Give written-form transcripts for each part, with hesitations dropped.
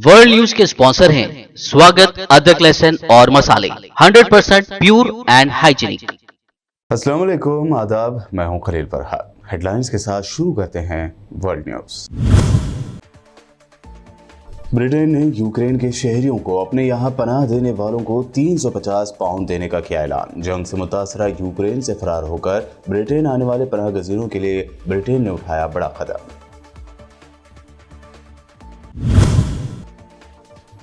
World news के sponsor हैं स्वागत, अदरक, लहसुन और मसाले 100% प्योर एंड हाइजीनिक। अस्सलाम वालेकुम, आदाब। मैं हूं खलील फरहाद। हेडलाइंस के साथ शुरू करते हैं वर्ल्ड न्यूज। ब्रिटेन ने यूक्रेन के शहरियों को अपने यहां पनाह देने वालों को 350 पाउंड देने का किया ऐलान। जंग से मुतासरा यूक्रेन से फरार होकर ब्रिटेन आने वाले पनाह गजीनों के लिए ब्रिटेन ने उठाया बड़ा कदम।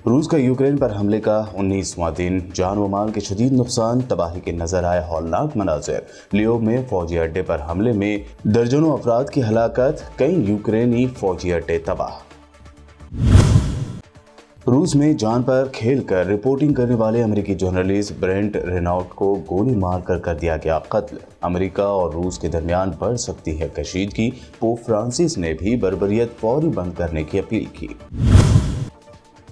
रूस का यूक्रेन पर हमले का 19वां दिन, जान व माल के शदीद नुकसान, तबाही के नजर आए हौलनाक मनाजिर। लियोव में फौजी अड्डे पर हमले में दर्जनों अफराद की हलाकत, कई यूक्रेनी फौजी अड्डे तबाह। रूस में जान पर खेलकर रिपोर्टिंग करने वाले अमेरिकी जर्नलिस्ट ब्रेंट रेनॉल्ट को गोली मारकर कर दिया गया कत्ल। अमेरिका और रूस के दरमियान बढ़ सकती है कशीदगी। पोप फ्रांसिस ने भी बर्बरियत फौरी बंद करने की अपील की।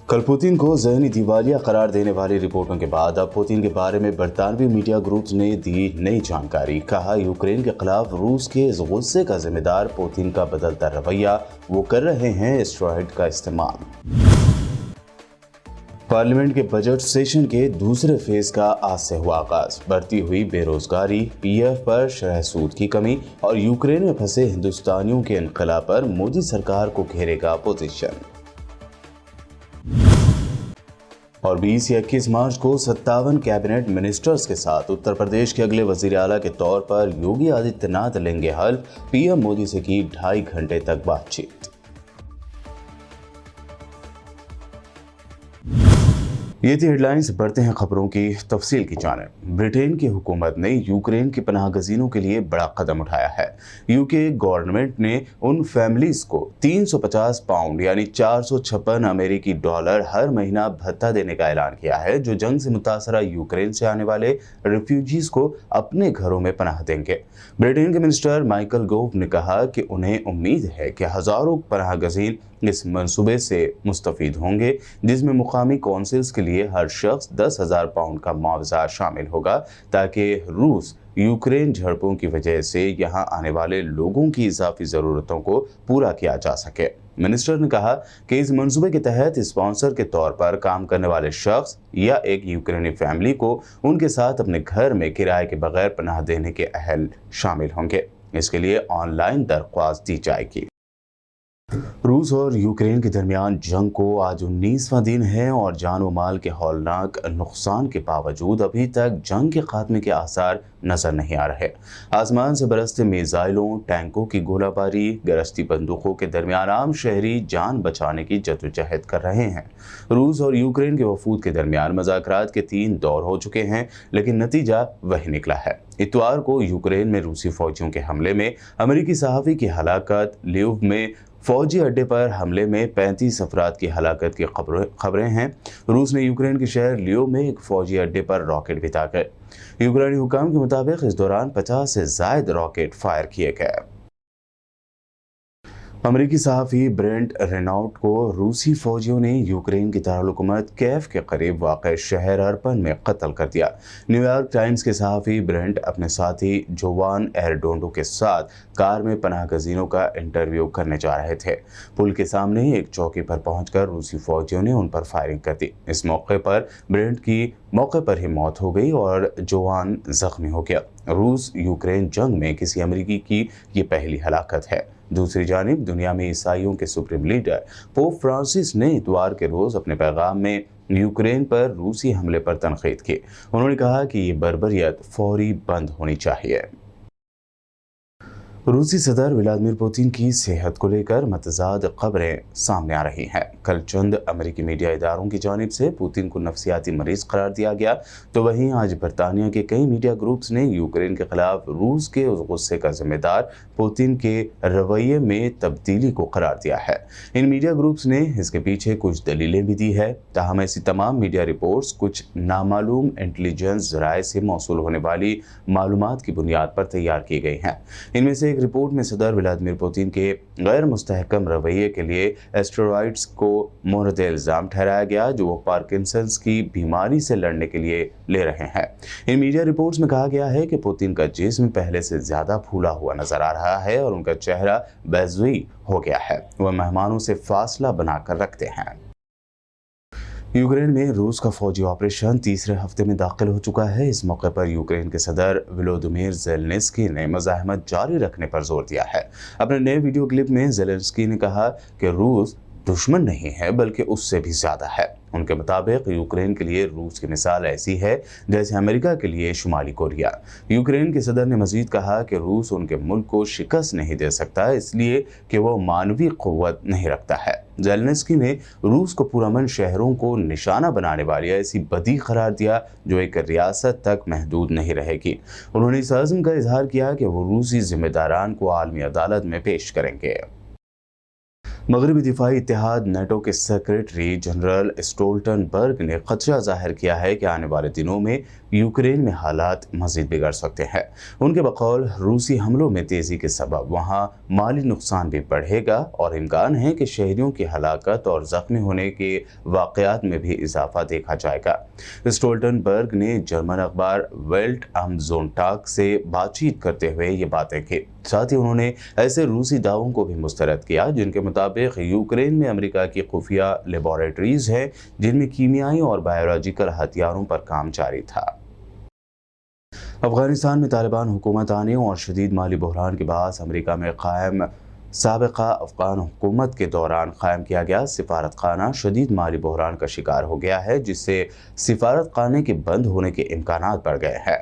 कल पुतिन को ज़हनी दिवालिया करार देने वाली रिपोर्टों के बाद अब पुतिन के बारे में बरतानवी मीडिया ग्रुप्स ने दी नई जानकारी। कहा, यूक्रेन के खिलाफ रूस के इस गुस्से का जिम्मेदार पुतिन का बदलता रवैया, वो कर रहे हैं एस्टेरॉयड का इस्तेमाल। पार्लियामेंट के बजट सेशन के दूसरे फेज का आज से हुआ आगाज। बढ़ती हुई बेरोजगारी, पीएफ पर शरह सूद की कमी और यूक्रेन में फंसे हिंदुस्तानियों के इनकलाब पर मोदी सरकार को घेरेगा अपोजिशन। और 20 या 21 मार्च को 57 कैबिनेट मिनिस्टर्स के साथ उत्तर प्रदेश के अगले वजीर आला के तौर पर योगी आदित्यनाथ लेंगे हल्फ। पीएम मोदी से की 2.5 घंटे तक बातचीत। ये थी हेडलाइंस। बढ़ते हैं खबरों की तफसील की जानिब। ब्रिटेन की हुकूमत ने यूक्रेन के पनाह गजीनों के लिए बड़ा कदम उठाया है। यूके गवर्नमेंट ने उन फैमिलीज को 350 पाउंड यानी 456 अमेरिकी डॉलर हर महीना भत्ता देने का ऐलान किया है, जो जंग से मुतासरा यूक्रेन से आने वाले रिफ्यूजीज को अपने घरों में पनाह देंगे। ब्रिटेन के मिनिस्टर माइकल गोव ने कहा कि उन्हें उम्मीद है कि हजारों पनाह गजीन इस मंसूबे से मुस्तफीद होंगे, जिसमें मुकामी कौंसिल्स के लिए हर शख्स 10,000 पाउंड का मुआवजा शामिल होगा, ताकि रूस यूक्रेन झड़पों की वजह से यहां आने वाले लोगों की इजाफी ज़रूरतों को पूरा किया जा सके। मिनिस्टर ने कहा कि इस मंसूबे के तहत स्पॉन्सर के तौर पर काम करने वाले शख्स या एक यूक्रेनी फैमिली को उनके साथ अपने घर में किराए के बगैर पनाह देने के अहल शामिल होंगे। इसके लिए ऑनलाइन दरख्वास्त दी जाएगी। रूस और यूक्रेन के दरमियान जंग को आज 19वां दिन है और जान व माल के हौलनाक नुकसान के बावजूद अभी तक जंग के खात्मे के आसार नजर नहीं आ रहे। आसमान से बरसते मिसाइलों, टैंकों की गोलाबारी, गरजती बंदूकों के दरमियान आम शहरी जान बचाने की जद्दोजहद कर रहे हैं। रूस और यूक्रेन के वफूद के दरमियान मुज़ाकरात के 3 दौर हो चुके हैं, लेकिन नतीजा वही निकला है। इतवार को यूक्रेन में रूसी फौजियों के हमले में अमेरिकी सहाफ़ी की हलाकत, लियोव में फौजी अड्डे पर हमले में 35 अफराद की हलाकत की खबरें हैं। रूस ने यूक्रेन के शहर लियोव में एक फौजी अड्डे पर रॉकेट भी दागे। यूक्रेनी हुकाम के मुताबिक इस दौरान 50 से ज़ायद रॉकेट फायर किए गए। अमेरिकी सहाफ़ी ब्रेंट रेनॉल्ट को रूसी फौजियों ने यूक्रेन की दारुल-हुकूमत कैफ के करीब वाक़ शहर अर्पन में कत्ल कर दिया। न्यूयॉर्क टाइम्स के सहाफ़ी ब्रेंट अपने साथी जोवान एरडोंडो के साथ कार में पनाह गजीनों का इंटरव्यू करने जा रहे थे। पुल के सामने एक चौकी पर पहुंचकर रूसी फौजियों ने उन पर फायरिंग कर दी। इस मौके पर ब्रेंट की मौके पर ही मौत हो गई और जोवान जख्मी हो गया। रूस यूक्रेन जंग में किसी अमेरिकी की ये पहली हलाकत है। दूसरी जानिब दुनिया में ईसाइयों के सुप्रीम लीडर पोप फ्रांसिस ने इतवार के रोज अपने पैगाम में यूक्रेन पर रूसी हमले पर तनकीद की। उन्होंने कहा कि ये बर्बरियत फौरी बंद होनी चाहिए। रूसी सदर व्लादिमीर पुतिन की सेहत को लेकर मतजाद खबरें सामने आ रही हैं। कल चंद अमेरिकी मीडिया इदारों की जानिब से पुतिन को नफसियाती मरीज करार दिया गया, तो वहीं आज बरतानिया के कई मीडिया ग्रुप्स ने यूक्रेन के खिलाफ रूस के उस गुस्से का जिम्मेदार पुतिन के रवैये में तब्दीली को करार दिया है। इन मीडिया ग्रुप्स ने इसके पीछे कुछ दलीलें भी दी है। ताहम ऐसी तमाम मीडिया रिपोर्ट्स कुछ नामालूम इंटेलिजेंस जराए से मौसूल होने वाली मालूमात की बुनियाद पर तैयार की गई हैं। इनमें से एक रिपोर्ट में सदर व्लादिमीर पुतिन के गैर मुस्तहकम रवैये के लिए एस्टेरॉयड्स को मोहरत इल्ज़ाम ठहराया गया, जो वो पार्किंसंस की बीमारी से लड़ने के लिए ले रहे हैं। इन मीडिया रिपोर्ट्स में कहा गया है कि पुतिन का जिस्म पहले से ज़्यादा फूला हुआ नजर आ रहा है और उनका चेहरा बेज़ुई हो गया है। वह मेहमानों से फासला बनाकर रखते हैं। यूक्रेन में रूस का फौजी ऑपरेशन तीसरे हफ्ते में दाखिल हो चुका है। इस मौके पर यूक्रेन के सदर वोलोदिमीर ज़ेलेंस्की ने मज़ाहमत जारी रखने पर जोर दिया है। अपने नए वीडियो क्लिप में ज़ेलेंस्की ने कहा कि रूस दुश्मन नहीं है बल्कि उससे भी ज़्यादा है। उनके मुताबिक यूक्रेन के लिए रूस की मिसाल ऐसी है जैसे अमेरिका के लिए शुमाली कोरिया। यूक्रेन के सदर ने मजीद कहा कि रूस उनके मुल्क को शिकस्त नहीं दे सकता, इसलिए कि वो मानवीय क़ुव्वत नहीं रखता है। ज़ेलेंस्की ने रूस को पुरअमन शहरों को निशाना बनाने वाली ऐसी बदी करार दिया जो एक रियासत तक महदूद नहीं रहेगी। उन्होंने इस अज़्म का इजहार किया कि वो रूसी जिम्मेदारान को आलमी अदालत में पेश करेंगे। मगरबी दिफाई इत्तेहाद नेटो के सेक्रेटरी जनरल स्टोल्टनबर्ग ने खदशा जाहिर किया है कि आने वाले दिनों में यूक्रेन में हालात मज़ीद बिगड़ सकते हैं। उनके बकौल रूसी हमलों में तेज़ी के सबब वहाँ माली नुकसान भी बढ़ेगा और इम्कान है कि शहरियों की हलाकत और ज़ख्मी होने के वाक़यात में भी इजाफा देखा जाएगा। स्टोल्टनबर्ग ने जर्मन अखबार वेल्ट am Sonntag से बातचीत करते हुए ये बातें की। साथ ही उन्होंने ऐसे रूसी दावों को भी मुस्तरद किया जिनके मुताबिक यूक्रेन में अमेरिका की खुफिया लेबॉरेटरीज हैं जिनमें कीमियाई और बायोलॉजिकल हथियारों पर काम जारी था। अफगानिस्तान में तालिबान हुकूमत आने और शदीद माली बहरान के बाद अमेरिका में कायम साबिका अफगान हुकूमत के दौरान कायम किया गया सिफारत खाना शदीद माली बहरान का शिकार हो गया है, जिससे सिफारत खाने के बंद होने के इम्कानात बढ़ गए हैं।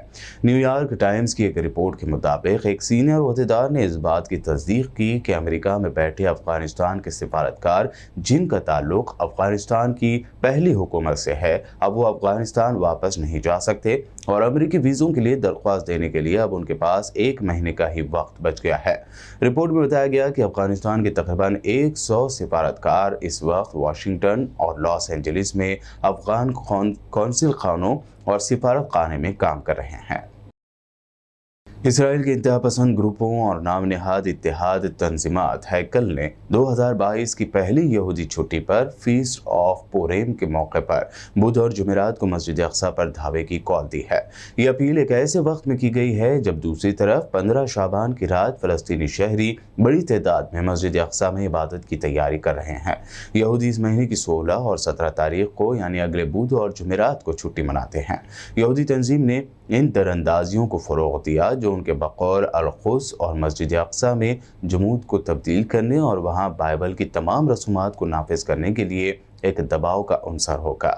न्यूयॉर्क टाइम्स की एक रिपोर्ट के मुताबिक एक सीनियर अहदेदार ने इस बात की तस्दीक की कि अमेरिका में बैठे अफगानिस्तान के सिफारतकार जिनका ताल्लुक अफगानिस्तान की पहली हुकूमत से है, अब वो अफगानिस्तान वापस नहीं जा सकते और अमेरिकी वीज़ों के लिए दरख्वास्त देने के लिए अब उनके पास 1 महीने का ही वक्त बच गया है। रिपोर्ट में बताया गया कि अफगानिस्तान के तकरीबन 100 सिफारतकार इस वक्त वाशिंगटन और लॉस एंजलिस में अफगान कौंसिल खानों और सिफारत खाने में काम कर रहे हैं। इसराइल के इंतहा पसंद ग्रुपों और नाम नहाद इत्तेहाद तंजीमात हैकल ने 2022 की पहली यहूदी छुट्टी पर फीस्ट ऑफ पुरीम के मौके पर बुध और जुमेरात को मस्जिद अक्सा पर धावे की कॉल दी है। ये अपील एक ऐसे वक्त में की गई है जब दूसरी तरफ 15 शाबान की रात फलस्तीनी शहरी बड़ी तादाद में मस्जिद अक्सा में इबादत की तैयारी कर रहे हैं। यहूदी इस महीने की 16 और 17 तारीख को यानी अगले बुध और जुमेरात को छुट्टी मनाते हैं। यहूदी तंजीम ने इन दरअंदाजियों को फ़रोग़ दिया जो उनके बकौल अल-कुद्स और मस्जिद अक्सा में जमूद को तब्दील करने और वहाँ बाइबल की तमाम रसूमात को नाफिज करने के लिए एक दबाव का अंसर होगा।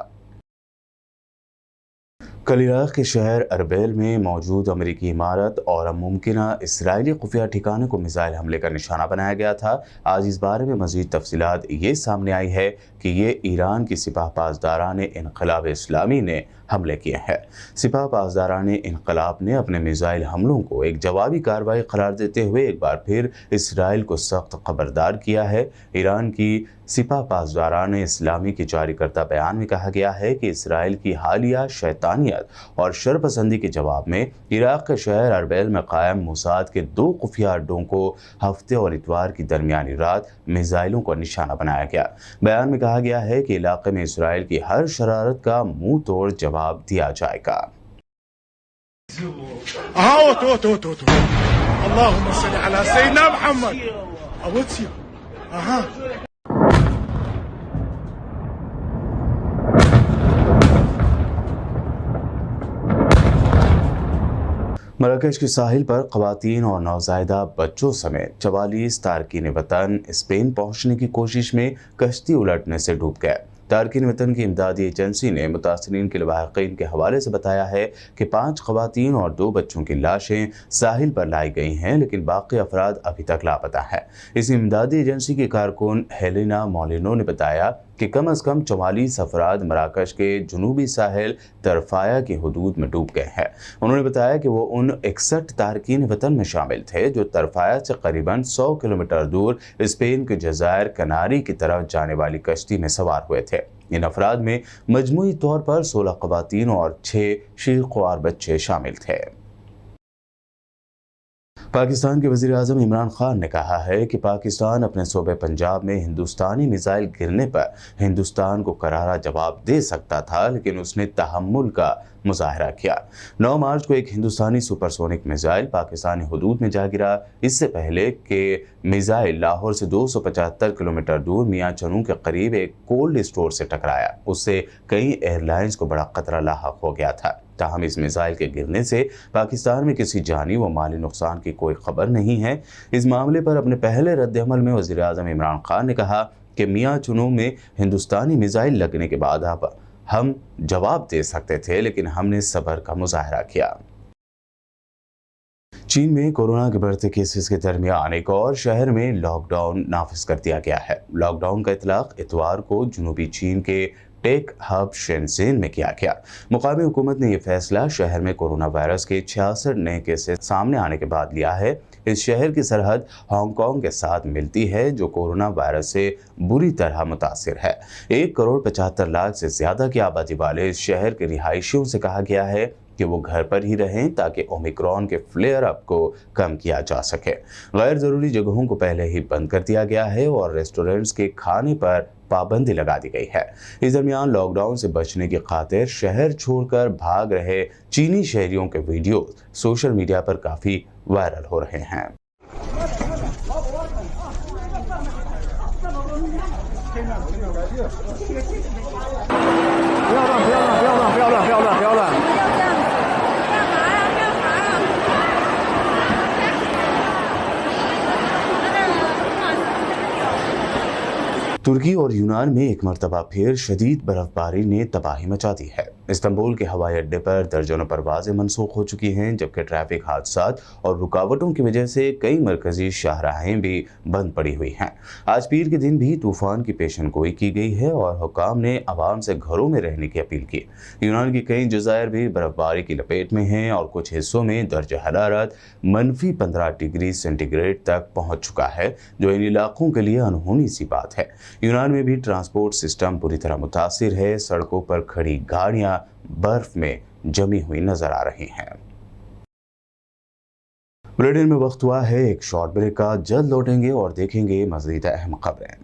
कल इराक़ के शहर अरबेल में मौजूद अमेरिकी इमारत और मुमकिन इसराइली खुफिया ठिकाने को मिसाइल हमले का निशाना बनाया गया था। आज इस बारे में मज़ीद तफसीलात ये सामने आई है कि ये ईरान की सिपाह पासदारान इनक़लाब इस्लामी ने हमले किए हैं। सिपाह पासदारान इनक़लाब ने अपने मिसाइल हमलों को एक जवाबी कार्रवाई करार देते हुए एक बार फिर इसराइल को सख्त खबरदार किया है। ईरान की सिपाह पासदारान इस्लामी की जारी करता बयान में कहा गया है कि इसराइल की हालिया शैतानियत और शरपसंदी के जवाब में इराक़ के शहर अरबेल में कायम मोसाद के 2 खुफिया अड्डों को हफ्ते और इतवार की दरमियानी रात मिसाइलों का निशाना बनाया गया। बयान में कहा गया है कि इलाके में इसराइल की हर शरारत का मुंह तोड़ जवाब दिया जाएगा। मराकश के साहिल पर ख़वातीन और नौज़ायदा बच्चों समेत 44 तारकीन वतन स्पेन पहुंचने की कोशिश में कश्ती उलटने से डूब गए। तारकीन वतन की इमदादी एजेंसी ने मुतासरीन के लवाहिकीन के हवाले से बताया है कि 5 ख़वातीन और 2 बच्चों की लाशें साहिल पर लाई गई हैं, लेकिन बाकी अफराद अभी तक लापता है। इस इमदादी एजेंसी के कारकुन हेलेना मोलिनो ने बताया कि कम अज़ कम 44 अफराद मराकश के जुनूबी साहिल तरफाया की हदूद में डूब गए हैं। उन्होंने बताया कि वो उन 61 तारकीन वतन में शामिल थे जो तरफाया से करीबन 100 किलोमीटर दूर स्पेन के जज़ायर कनारी की तरफ जाने वाली कश्ती में सवार हुए थे। इन अफराद में मजमूई तौर पर 16 ख़वातीन और 6 शीख़्वार बच्चे शामिल थे। पाकिस्तान के वज़ीर-ए-आज़म इमरान खान ने कहा है कि पाकिस्तान अपने सूबे पंजाब में हिंदुस्तानी मिसाइल गिरने पर हिंदुस्तान को करारा जवाब दे सकता था, लेकिन उसने तहम्मुल का मुजाहरा किया। 9 मार्च को एक हिंदुस्तानी सुपरसोनिक मिसाइल पाकिस्तानी हुदूद में जा गिरा। इससे पहले कि मिसाइल लाहौर से 275 किलोमीटर दूर मियां चनू के करीब एक कोल्ड स्टोर से टकराया, उससे कई एयरलाइंस को बड़ा खतरा लाहक हो गया था। ताहम इस मिसाइल के गिरने से पाकिस्तान में किसी जानी व माली नुकसान की कोई खबर नहीं है। इस मामले पर अपने पहले रद्द-ए-अमल में वज़ीर-ए-आज़म इमरान खान ने कहा कि मियां चुनू में हिंदुस्तानी मिसाइल लगने के बाद अब हम जवाब दे सकते थे, लेकिन हमने सब्र का मुजाहरा किया। चीन में कोरोना के बढ़ते केसेस के दरमियान एक और शहर में लॉकडाउन नाफिज कर दिया गया है। लॉकडाउन का इतलाक इतवार को जनूबी चीन के टेक हब शेनज़ेन में किया गया। मुकामी हुकूमत ने यह फैसला शहर में कोरोना वायरस के 66 नए केसेस सामने आने के बाद लिया है। इस शहर की सरहद हांगकांग के साथ मिलती है, जो कोरोना वायरस से बुरी तरह मुतासिर है। 1 करोड़ 75 लाख से ज्यादा की आबादी वाले इस शहर के रिहायशियों से कहा गया है कि वो घर पर ही रहें ताकि ओमिक्रॉन के फ्लेयर अप को कम किया जा सके। गैर ज़रूरी जगहों को पहले ही बंद कर दिया गया है और रेस्टोरेंट्स के खाने पर पाबंदी लगा दी गई है। इस दरमियान लॉकडाउन से बचने की खातिर शहर छोड़कर भाग रहे चीनी शहरियों के वीडियो सोशल मीडिया पर काफ़ी वायरल हो रहे हैं। तुर्की और यूनान में एक मरतबा फिर शदीद बर्फबारी ने तबाही मचा दी है। इस्तांबुल के हवाई अड्डे पर दर्जनों परवाजें मनसूख हो चुकी हैं, जबकि ट्रैफिक हादसात और रुकावटों की वजह से कई मरकजी शाहराहें भी बंद पड़ी हुई हैं। आज पीर के दिन भी तूफान की पेशन गोई की गई है और हुकाम ने आवाम से घरों में रहने की अपील की। यूनान की कई जज़ायर भी बर्फबारी की लपेट में हैं और कुछ हिस्सों में दर्जा हरारत -15 डिग्री सेंटीग्रेड तक पहुँच चुका है, जो इन इलाकों के लिए अनहोनी सी बात है। यूनान में भी ट्रांसपोर्ट सिस्टम पूरी तरह मुतासिर है। सड़कों पर खड़ी गाड़ियां बर्फ में जमी हुई नजर आ रही हैं। बुलेटिन में वक्त हुआ है एक शॉर्ट ब्रेक का। जल्द लौटेंगे और देखेंगे मज़ीद अहम खबरें।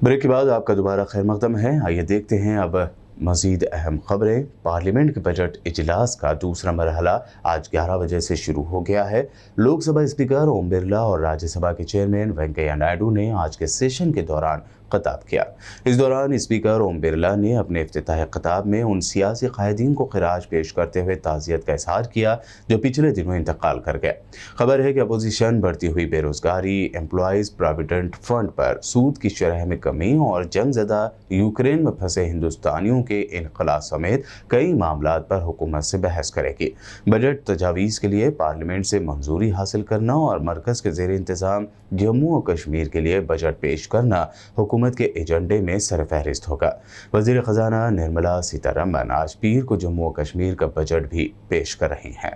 ब्रेक के बाद आपका दोबारा खैर मकदम है। आइए देखते हैं अब मज़ीद अहम खबरें। पार्लियामेंट के बजट इजलास का दूसरा मरहला आज 11 बजे से शुरू हो गया है। लोकसभा स्पीकर ओम बिरला और राज्यसभा के चेयरमैन वेंकैया नायडू ने आज के सेशन के दौरान खिताब किया। इस दौरान स्पीकर ओम बिरला ने अपने इफ्तिताही खिताब में उन सियासी कायदीन को खिराज पेश करते हुए ताज़ियत का इजहार किया जो पिछले दिनों इंतकाल कर गए। खबर है कि अपोजिशन बढ़ती हुई बेरोजगारी, एम्प्लॉयज़ प्रोविडेंट फंड पर सूद की शरह में कमी और जंगज़दा यूक्रेन में फंसे हिंदुस्तानियों के इनकलाब समेत कई मामलात पर हुकूमत से बहस करेगी। बजट तजावीज़ के लिए पार्लियामेंट से मंजूरी हासिल करना और मरकज़ के ज़ेर इंतज़ाम जम्मू और कश्मीर के लिए बजट पेश करना हुकूमत के एजेंडे में सरफहरिस्त होगा। वज़ीर ख़ज़ाना निर्मला सीतारमण आज पीर को जम्मू और कश्मीर का बजट भी पेश कर रही हैं।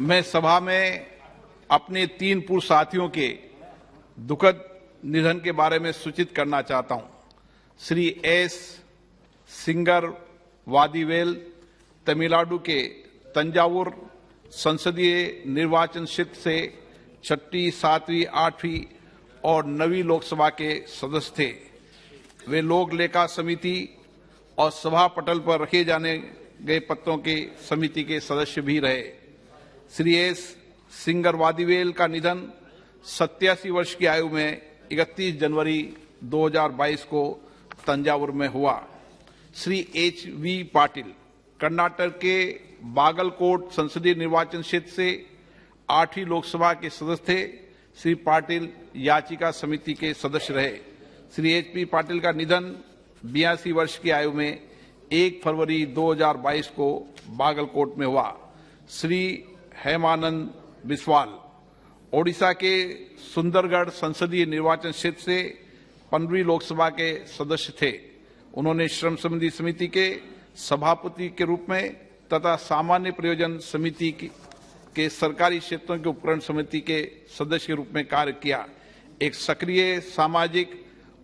मैं सभा में अपने 3 पूर्व साथियों के दुखद निधन के बारे में सूचित करना चाहता हूं। श्री एस सिंगर वादीवेल तमिलनाडु के तंजावुर संसदीय निर्वाचन क्षेत्र से 6वीं, 7वीं, 8वीं और 9वीं लोकसभा के सदस्य थे। वे लोक लेखा समिति और सभा पटल पर रखे जाने गए पत्रों की समिति के सदस्य भी रहे। श्री एस सिंगर वादीवेल का निधन 87 वर्ष की आयु में 31 जनवरी 2022 को तंजावुर में हुआ। श्री H.V. पाटिल कर्नाटक के बागलकोट संसदीय निर्वाचन क्षेत्र से 8वीं लोकसभा के सदस्य थे। श्री पाटिल याचिका समिति के सदस्य रहे। श्री एच.पी. पाटिल का निधन 82 वर्ष की आयु में 1 फरवरी 2022 को बागलकोट में हुआ। श्री हेमानंद बिस्वाल ओडिशा के सुंदरगढ़ संसदीय निर्वाचन क्षेत्र से 15वीं लोकसभा के सदस्य थे। उन्होंने श्रम संबंधी समिति के सभापति के रूप में तथा सामान्य प्रयोजन समिति के सरकारी क्षेत्रों के उपकरण समिति के सदस्य के रूप में कार्य किया। एक सक्रिय सामाजिक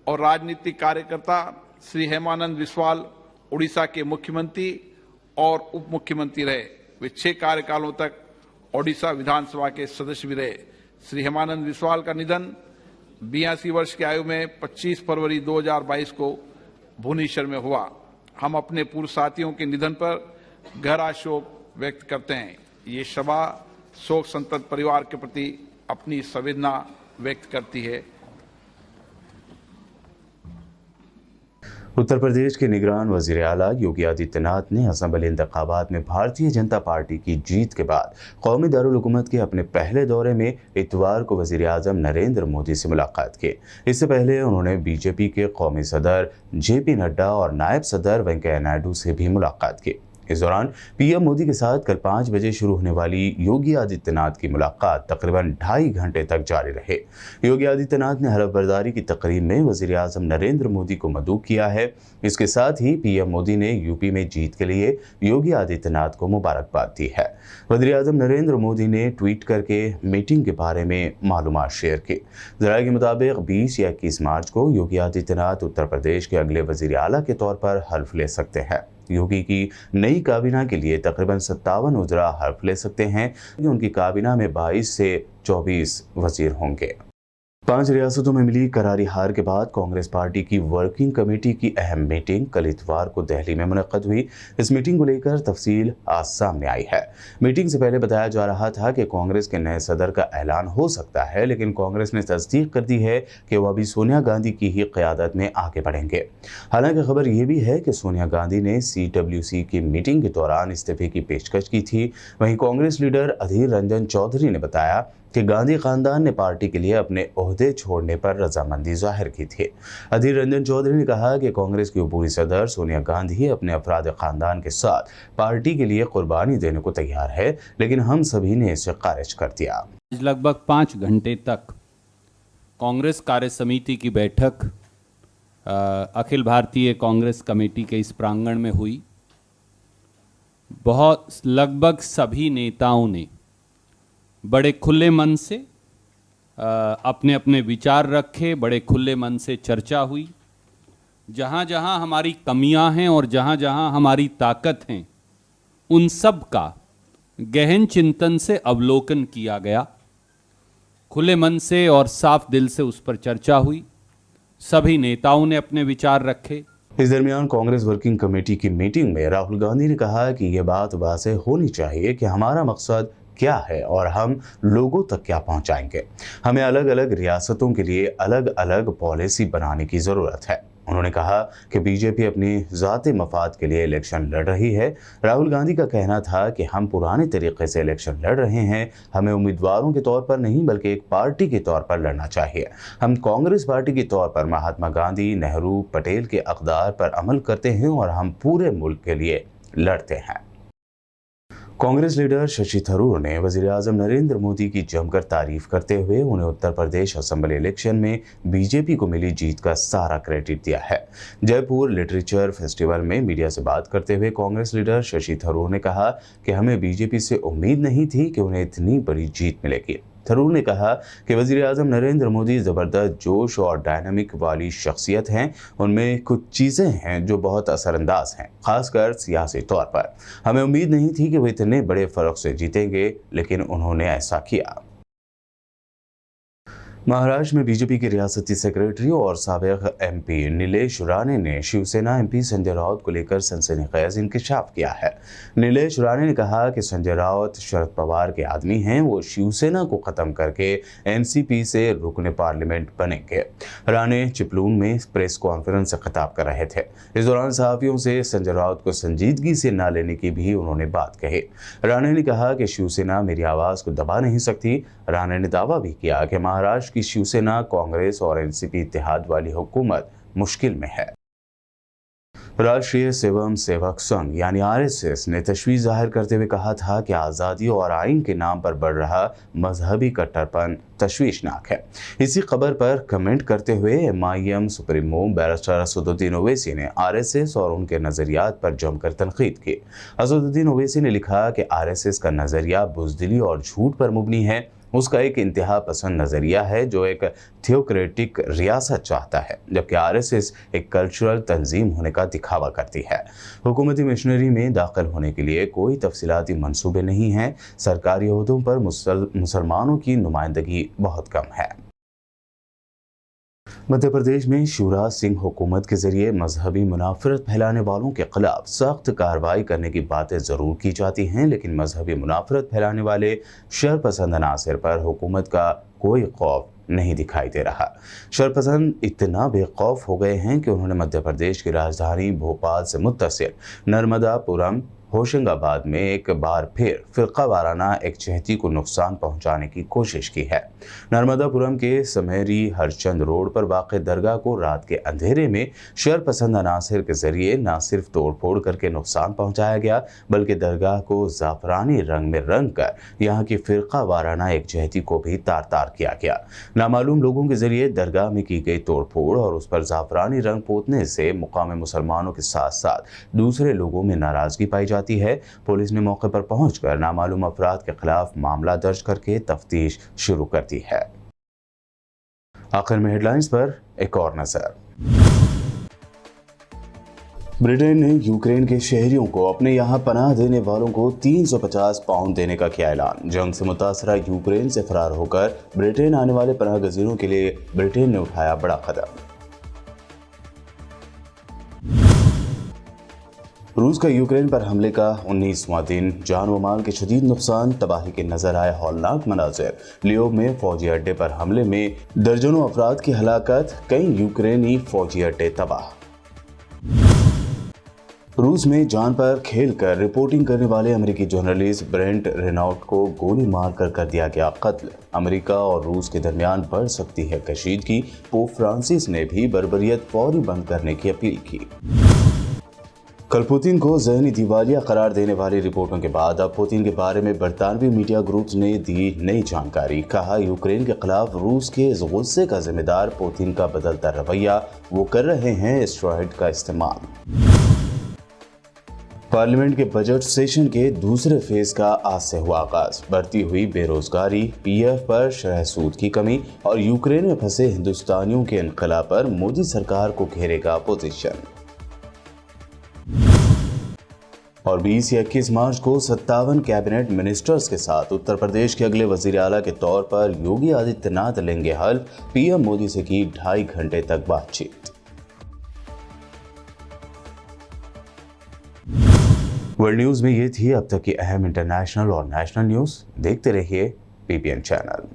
और राजनीतिक कार्यकर्ता श्री हेमानंद बिस्वाल उड़ीसा के मुख्यमंत्री और उप मुख्यमंत्री रहे। वे 6 कार्यकालों तक ओडिशा विधानसभा के सदस्य भी रहे। श्री हेमानंद बिस्वाल का निधन 82 वर्ष की आयु में 25 फरवरी 2022 को भुवनेश्वर में हुआ। हम अपने पूर्व साथियों के निधन पर गहरा शोक व्यक्त करते हैं। ये सभा शोक संतप्त परिवार के प्रति अपनी संवेदना व्यक्त करती है। उत्तर प्रदेश के निगरान वजीर आला योगी आदित्यनाथ ने असेंबली इंतखाबात में भारतीय जनता पार्टी की जीत के बाद कौमी दारुल हुकूमत के अपने पहले दौरे में इतवार को वजीर आजम नरेंद्र मोदी से मुलाकात की। इससे पहले उन्होंने बीजेपी के कौमी सदर JP नड्डा और नायब सदर वेंकैया नायडू से भी मुलाकात की। इस दौरान पीएम मोदी के साथ कल 5 बजे शुरू होने वाली योगी आदित्यनाथ की मुलाकात तकरीबन 2.5 घंटे तक जारी रहे। योगी आदित्यनाथ ने हलफबर्दारी की तकरीब में वजीर आजम नरेंद्र मोदी को मदऊ किया है। इसके साथ ही पीएम मोदी ने यूपी में जीत के लिए योगी आदित्यनाथ को मुबारकबाद दी है। वजीर आजम नरेंद्र मोदी ने ट्वीट करके मीटिंग के बारे में मालूमात शेयर की। जराये के मुताबिक 20 या 21 मार्च को योगी आदित्यनाथ उत्तर प्रदेश के अगले वजीर आला के तौर पर हल्फ ले सकते हैं। योगी की नई काबीना के लिए तकरीबन 57 उजरा हल्फ ले सकते हैं। उनकी काबीना में 22 से 24 वजीर होंगे। 5 रियासतों में मिली करारी हार के बाद कांग्रेस पार्टी की वर्किंग कमेटी की अहम मीटिंग कल इतवार को दिल्ली में मुनक्कद हुई। इस मीटिंग को लेकर तफसील आज सामने आई है। मीटिंग से पहले बताया जा रहा था कि कांग्रेस के नए सदर का ऐलान हो सकता है, लेकिन कांग्रेस ने तस्दीक कर दी है कि वह अभी सोनिया गांधी की ही क़यादत में आगे बढ़ेंगे। हालांकि खबर यह भी है कि सोनिया गांधी ने CWC की मीटिंग के दौरान इस्तीफे की पेशकश की थी। वहीं कांग्रेस लीडर अधीर रंजन चौधरी ने बताया कि गांधी खानदान ने पार्टी के लिए अपने ओहदे छोड़ने पर रजामंदी जाहिर की थी। अधीर रंजन चौधरी ने कहा कि कांग्रेस की पूरी सदर सोनिया गांधी अपने अफराद खानदान के साथ पार्टी के लिए कुर्बानी देने को तैयार है, लेकिन हम सभी ने इसे खारिज कर दिया। लगभग 5 घंटे तक कांग्रेस कार्य समिति की बैठक अखिल भारतीय कांग्रेस कमेटी के इस प्रांगण में हुई। लगभग सभी नेताओं ने बड़े खुले मन से अपने अपने विचार रखे, बड़े खुले मन से चर्चा हुई। जहाँ जहाँ हमारी कमियां हैं और जहाँ जहाँ हमारी ताकत हैं, उन सब का गहन चिंतन से अवलोकन किया गया। खुले मन से और साफ दिल से उस पर चर्चा हुई। सभी नेताओं ने अपने विचार रखे। इस दरमियान कांग्रेस वर्किंग कमेटी की मीटिंग में राहुल गांधी ने कहा कि यह बात वाज़ेह होनी चाहिए कि हमारा मकसद क्या है और हम लोगों तक क्या पहुंचाएंगे। हमें अलग अलग रियासतों के लिए अलग अलग पॉलिसी बनाने की ज़रूरत है। उन्होंने कहा कि बीजेपी अपनी ज़ाती मफाद के लिए इलेक्शन लड़ रही है। राहुल गांधी का कहना था कि हम पुराने तरीके से इलेक्शन लड़ रहे हैं। हमें उम्मीदवारों के तौर पर नहीं बल्कि एक पार्टी के तौर पर लड़ना चाहिए। हम कांग्रेस पार्टी के तौर पर महात्मा गांधी, नेहरू, पटेल के अक़दार पर अमल करते हैं और हम पूरे मुल्क के लिए लड़ते हैं। कांग्रेस लीडर शशि थरूर ने वजीर आजम नरेंद्र मोदी की जमकर तारीफ करते हुए उन्हें उत्तर प्रदेश असेंबली इलेक्शन में बीजेपी को मिली जीत का सारा क्रेडिट दिया है। जयपुर लिटरेचर फेस्टिवल में मीडिया से बात करते हुए कांग्रेस लीडर शशि थरूर ने कहा कि हमें बीजेपी से उम्मीद नहीं थी कि उन्हें इतनी बड़ी जीत मिलेगी। थरूर ने कहा कि वज़ीर आज़म नरेंद्र मोदी ज़बरदस्त जोश और डायनामिक वाली शख्सियत हैं। उनमें कुछ चीज़ें हैं जो बहुत असरअंदाज हैं, खासकर सियासी तौर पर। हमें उम्मीद नहीं थी कि वे इतने बड़े फ़र्क से जीतेंगे, लेकिन उन्होंने ऐसा किया। महाराष्ट्र में बीजेपी के रियासती सेक्रेटरी और साबिक एमपी नीलेश राणे ने शिवसेना एमपी संजय राउत को लेकर सनसनीखेज इंकशाफ किया है। नीलेश राणे ने कहा कि संजय राउत शरद पवार के आदमी हैं, वो शिवसेना को खत्म करके एनसीपी से रुकने पार्लियामेंट बनेंगे। राणे चिपलून में प्रेस कॉन्फ्रेंस से खिताब कर रहे थे। इस दौरान सहाफियों से संजय राउत को संजीदगी से न लेने की भी उन्होंने बात कही। राणे ने कहा कि शिवसेना मेरी आवाज को दबा नहीं सकती। राणे ने दावा भी किया कि महाराष्ट्र की शिवसेना, कांग्रेस और एनसीपी इत्तेहाद वाली हुकूमत मुश्किल में है। राष्ट्रीय स्वयं सेवक संघ यानी आरएसएस ने तशवीश जाहिर करते हुए कहा था कि आज़ादी और आइन के नाम पर बढ़ रहा मजहबी कट्टरपन तशवीशनाक है। इसी खबर पर कमेंट करते हुए MIM supremo barrister Asaduddin Owaisi ने आरएसएस और उनके नजरियात पर जमकर तनकीद की। असदुद्दीन ओवैसी ने लिखा कि आरएसएस का नजरिया बुजदिली और झूठ पर मुबनी है। उसका एक इंतहा पसंद नजरिया है जो एक थियोक्रेटिक रियासत चाहता है, जबकि आरएसएस एक कल्चरल तंजीम होने का दिखावा करती है। हुकूमती मिशनरी में दाखिल होने के लिए कोई तफसीलाती मंसूबे नहीं हैं। सरकारी ओहदों पर मुसलमानों की नुमाइंदगी बहुत कम है। मध्य प्रदेश में शिवराज सिंह हुकूमत के जरिए मजहबी मुनाफरत फैलाने वालों के खिलाफ सख्त कार्रवाई करने की बातें ज़रूर की जाती हैं, लेकिन मजहबी मुनाफरत फैलाने वाले शरपसंद अनासर पर हुकूमत का कोई खौफ नहीं दिखाई दे रहा। शरपसंद इतना बेखौफ हो गए हैं कि उन्होंने मध्य प्रदेश की राजधानी भोपाल से मुत्तसिल नर्मदापुरम होशंगाबाद में एक बार फिर फिरका वाराना एक चहती को नुकसान पहुंचाने की कोशिश की है। नर्मदापुरम के समेरी हरचंद रोड पर वाक़ दरगाह को रात के अंधेरे में शरपसंद अनासर के जरिए न सिर्फ तोड़फोड़ करके नुकसान पहुंचाया गया, बल्कि दरगाह को ज़ाफ़रानी रंग में रंग कर यहाँ की फिरका वाराना एक चहती को भी तार तार किया गया। नामालूम लोगों के जरिए दरगाह में की गई तोड़फोड़ और उस पर ज़ाफ़रानी रंग पोतने से मुकामी मुसलमानों के साथ साथ दूसरे लोगों में नाराज़गी पाई जाती है। पुलिस ने मौके पर पहुंचकर नामालूम अफराद के खिलाफ मामला दर्ज करके तफ्तीश शुरू कर दी है। आखिर में हेडलाइंस पर एक और नजर। ब्रिटेन ने यूक्रेन के शहरियों को अपने यहाँ पनाह देने वालों को 350 पाउंड देने का किया ऐलान। जंग से मुतासरा यूक्रेन से फरार होकर ब्रिटेन आने वाले पनाह गजीनों के लिए ब्रिटेन ने उठाया बड़ा कदम। रूस का यूक्रेन पर हमले का 19वां दिन, जान व माल के शदीद नुकसान, तबाही के नजर आए हौलनाक मनाज़िर। लियोव में फौजी अड्डे पर हमले में दर्जनों अफराद की हलाकत, कई यूक्रेनी फौजी अड्डे तबाह। रूस में जान पर खेलकर रिपोर्टिंग करने वाले अमेरिकी जर्नलिस्ट ब्रेंट रेनॉल्ट को गोली मारकर कर दिया गया कत्ल। अमेरिका और रूस के दरमियान बढ़ सकती है कशीदगी। पोप फ्रांसिस ने भी बर्बरियत फौरी बंद करने की अपील की। कल पुतिन को ज़हनी दिवालिया करार देने वाली रिपोर्टों के बाद अब पुतिन के बारे में बरतानवी मीडिया ग्रुप्स ने दी नई जानकारी। कहा, यूक्रेन के खिलाफ रूस के इस गुस्से का जिम्मेदार पुतिन का बदलता रवैया, वो कर रहे हैं एस्टेरॉयड का इस्तेमाल। पार्लियामेंट के बजट सेशन के दूसरे फेज का आज से हुआ आगाज। बढ़ती हुई बेरोजगारी, पीएफ पर शरह सूद की कमी और यूक्रेन में फंसे हिंदुस्तानियों के इनकला पर मोदी सरकार को घेरेगा अपोजिशन। और 20 या 21 मार्च को 57 कैबिनेट मिनिस्टर्स के साथ उत्तर प्रदेश के अगले वजीर आला के तौर पर योगी आदित्यनाथ लेंगे हल्फ। पीएम मोदी से की 2.5 घंटे तक बातचीत। वर्ल्ड न्यूज में ये थी अब तक की अहम इंटरनेशनल और नेशनल न्यूज। देखते रहिए पीपीएन चैनल।